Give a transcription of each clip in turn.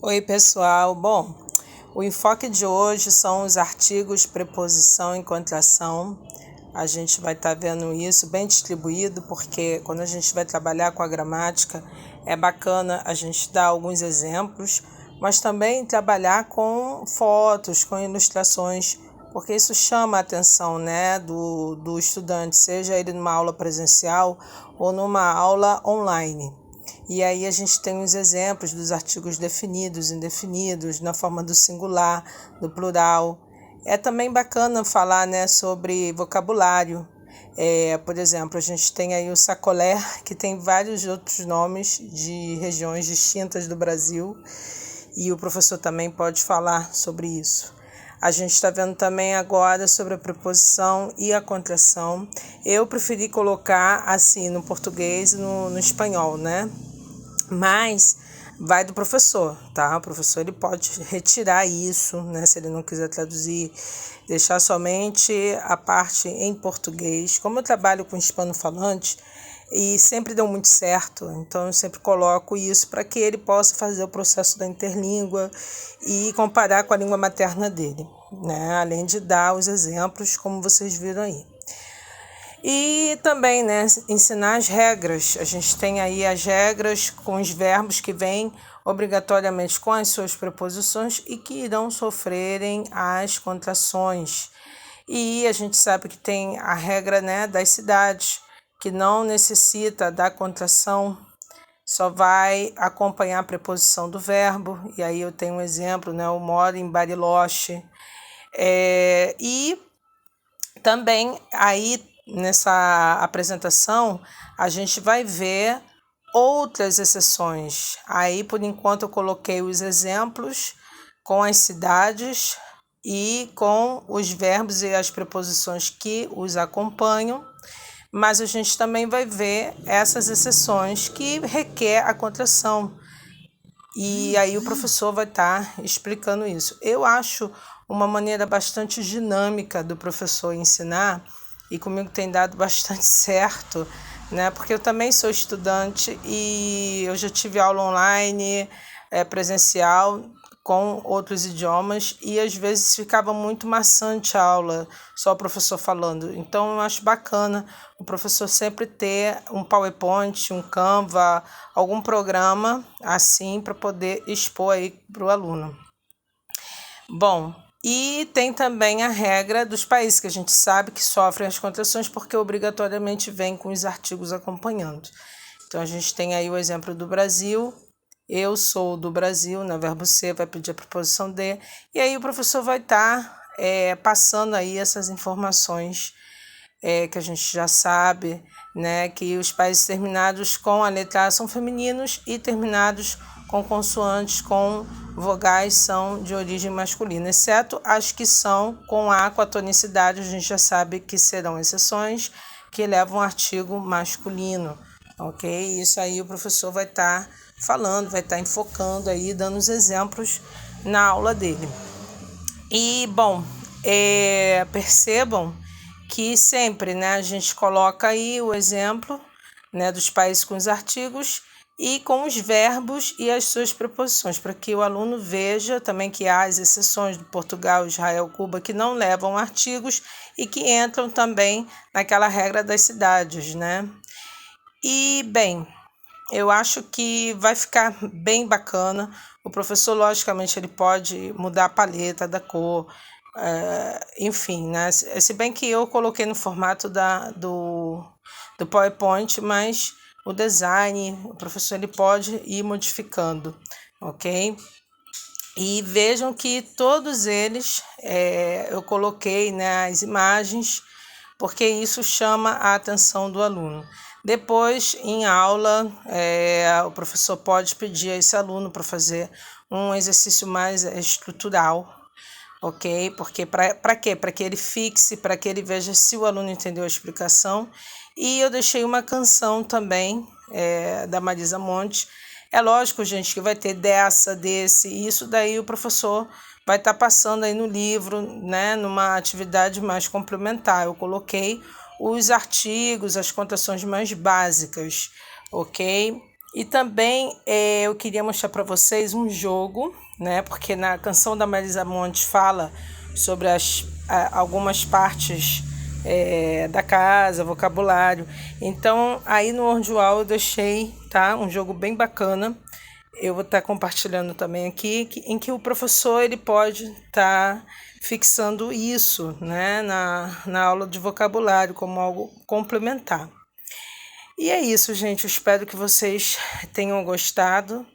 Oi, pessoal. Bom, o enfoque de hoje são os artigos preposição e contração. A gente vai estar vendo isso bem distribuído, porque quando a gente vai trabalhar com a gramática, é bacana a gente dar alguns exemplos, mas também trabalhar com fotos, com ilustrações, porque isso chama a atenção, né, do estudante, seja ele numa aula presencial ou numa aula online. E aí a gente tem os exemplos dos artigos definidos, indefinidos, na forma do singular, do plural. É também bacana falar, né, sobre vocabulário. Por exemplo, a gente tem aí o sacolé, que tem vários outros nomes de regiões distintas do Brasil, e o professor também pode falar sobre isso. A gente está vendo também agora sobre a preposição e a contração. Eu preferi colocar assim no português e no espanhol, né? Mas vai do professor, tá? O professor ele pode retirar isso, né? Se ele não quiser traduzir, deixar somente a parte em português. Como eu trabalho com hispano-falante e sempre deu muito certo, então eu sempre coloco isso para que ele possa fazer o processo da interlíngua e comparar com a língua materna dele, né? Além de dar os exemplos, como vocês viram aí. E também, né, ensinar as regras. A gente tem aí as regras com os verbos que vêm obrigatoriamente com as suas preposições e que irão sofrerem as contrações. E a gente sabe que tem a regra, né, das cidades, que não necessita da contração, só vai acompanhar a preposição do verbo. E aí eu tenho um exemplo, né, eu moro em Bariloche. E também aí nessa apresentação a gente vai ver outras exceções. Aí por enquanto eu coloquei os exemplos com as cidades e com os verbos e as preposições que os acompanham, mas a gente também vai ver essas exceções que requer a contração. E aí o professor vai estar explicando isso. Eu acho uma maneira bastante dinâmica do professor ensinar e comigo tem dado bastante certo, né? Porque eu também sou estudante e eu já tive aula online, presencial, com outros idiomas e às vezes ficava muito maçante a aula, só o professor falando. Então eu acho bacana o professor sempre ter um PowerPoint, um Canva, algum programa assim para poder expor aí para o aluno. Bom, e tem também a regra dos países que a gente sabe que sofrem as contrações porque obrigatoriamente vem com os artigos acompanhando. Então a gente tem aí o exemplo do Brasil. Eu sou do Brasil, no verbo ser vai pedir a preposição de, e aí o professor vai estar passando aí essas informações que a gente já sabe, né, que os países terminados com a letra A são femininos e terminados com consoantes com vogais são de origem masculina, exceto as que são com A com a tonicidade, a gente já sabe que serão exceções que levam um artigo masculino, ok? Isso aí o professor vai estar falando, vai estar enfocando aí, dando os exemplos na aula dele. E, bom, percebam que sempre, né, a gente coloca aí o exemplo, né, dos países com os artigos e com os verbos e as suas preposições, para que o aluno veja também que há as exceções de Portugal, Israel, Cuba, que não levam artigos e que entram também naquela regra das cidades, né? E, bem, eu acho que vai ficar bem bacana. O professor, logicamente, ele pode mudar a paleta da cor, enfim, né? Se bem que eu coloquei no formato do PowerPoint, mas o design, o professor ele pode ir modificando, ok? E vejam que todos eles eu coloquei, né, as imagens, porque isso chama a atenção do aluno. Depois, em aula, o professor pode pedir a esse aluno para fazer um exercício mais estrutural, ok? Porque para quê? Para que ele fixe, para que ele veja se o aluno entendeu a explicação. E eu deixei uma canção também, da Marisa Monte. É lógico, gente, que vai ter desse, e isso daí o professor vai estar passando aí no livro, né, numa atividade mais complementar. Eu coloquei os artigos, as contações mais básicas, ok? E também eu queria mostrar para vocês um jogo, né? Porque na canção da Marisa Monte fala sobre algumas partes da casa, vocabulário. Então, aí no Ordual eu deixei, tá? Um jogo bem bacana. Eu vou estar compartilhando também aqui, em que o professor ele pode estar fixando isso, né? Na aula de vocabulário como algo complementar. E é isso, gente. Eu espero que vocês tenham gostado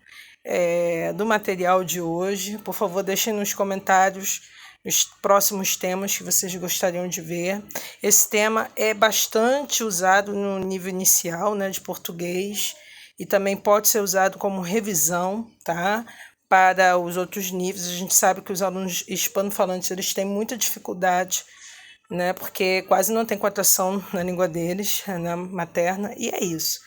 do material de hoje. Por favor, deixem nos comentários os próximos temas que vocês gostariam de ver. Esse tema é bastante usado no nível inicial, né, de português, e também pode ser usado como revisão, tá? Para os outros níveis. A gente sabe que os alunos hispanofalantes eles têm muita dificuldade, né? Porque quase não tem cotação na língua deles, na materna, e é isso.